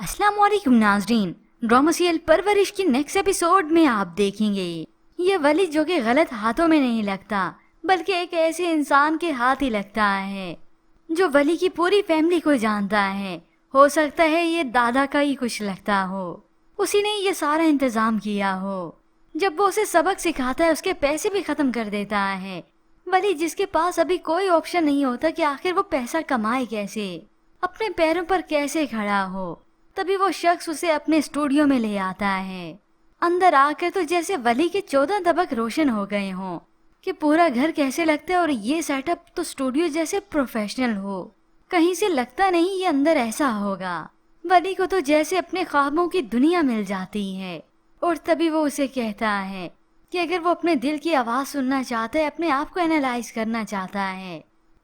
अस्सलाम वालेकुम नाज़रीन। ड्रामा सीरियल परवरिश की नेक्स्ट एपिसोड में आप देखेंगे ये वली जो कि गलत हाथों में नहीं लगता बल्कि एक ऐसे इंसान के हाथ ही लगता है जो वली की पूरी फैमिली को जानता है। हो सकता है ये दादा का ही कुछ लगता हो, उसी ने ये सारा इंतजाम किया हो। जब वो उसे सबक सिखाता है उसके पैसे भी खत्म कर देता है। वली जिसके पास अभी कोई ऑप्शन नहीं होता कि आखिर वो पैसा कमाए कैसे, अपने पैरों पर कैसे खड़ा हो। तभी वो शख्स उसे अपने स्टूडियो में ले आता है। अंदर आकर तो जैसे वली के 14 तबक रोशन हो गए हों कि पूरा घर कैसे लगता है और ये सेटअप तो स्टूडियो जैसे प्रोफेशनल हो। कहीं से लगता नहीं ये अंदर ऐसा होगा। वली को तो जैसे अपने ख्वाबों की दुनिया मिल जाती है और तभी वो उसे कहता है कि अगर वो अपने दिल की आवाज़ सुनना चाहता है, अपने आप को एनालाइज करना चाहता है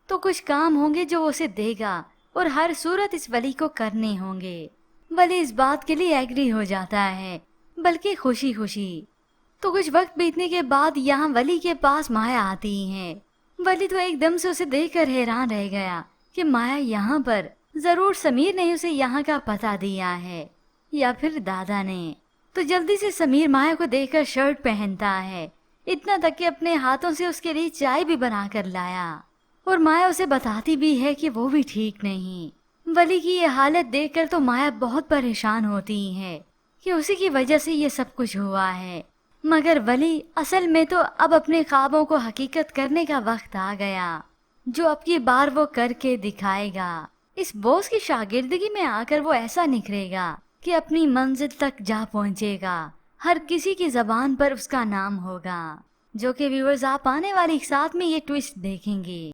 तो कुछ काम होंगे जो वो उसे देगा और हर सूरत इस वली को करने होंगे। वली इस बात के लिए एग्री हो जाता है, बल्कि खुशी खुशी। तो कुछ वक्त बीतने के बाद यहाँ वली के पास माया आती है। वली तो एकदम से उसे देखकर हैरान रह गया कि माया यहाँ पर। जरूर समीर ने उसे यहाँ का पता दिया है या फिर दादा ने। तो जल्दी से समीर माया को देखकर शर्ट पहनता है, इतना तक कि अपने हाथों से उसके लिए चाय भी बना कर लाया। और माया उसे बताती भी है कि वो भी ठीक नहीं। वली की ये हालत देखकर तो माया बहुत परेशान होती है कि उसी की वजह से ये सब कुछ हुआ है। मगर वली असल में तो अब अपने ख्वाबों को हकीकत करने का वक्त आ गया, जो अब की बार वो करके दिखाएगा। इस बॉस की शागिर्दगी में आकर वो ऐसा निखरेगा कि अपनी मंजिल तक जा पहुंचेगा। हर किसी की जबान पर उसका नाम होगा, जो कि व्यूअर्स आप आने वाली साथ में ये ट्विस्ट देखेंगे।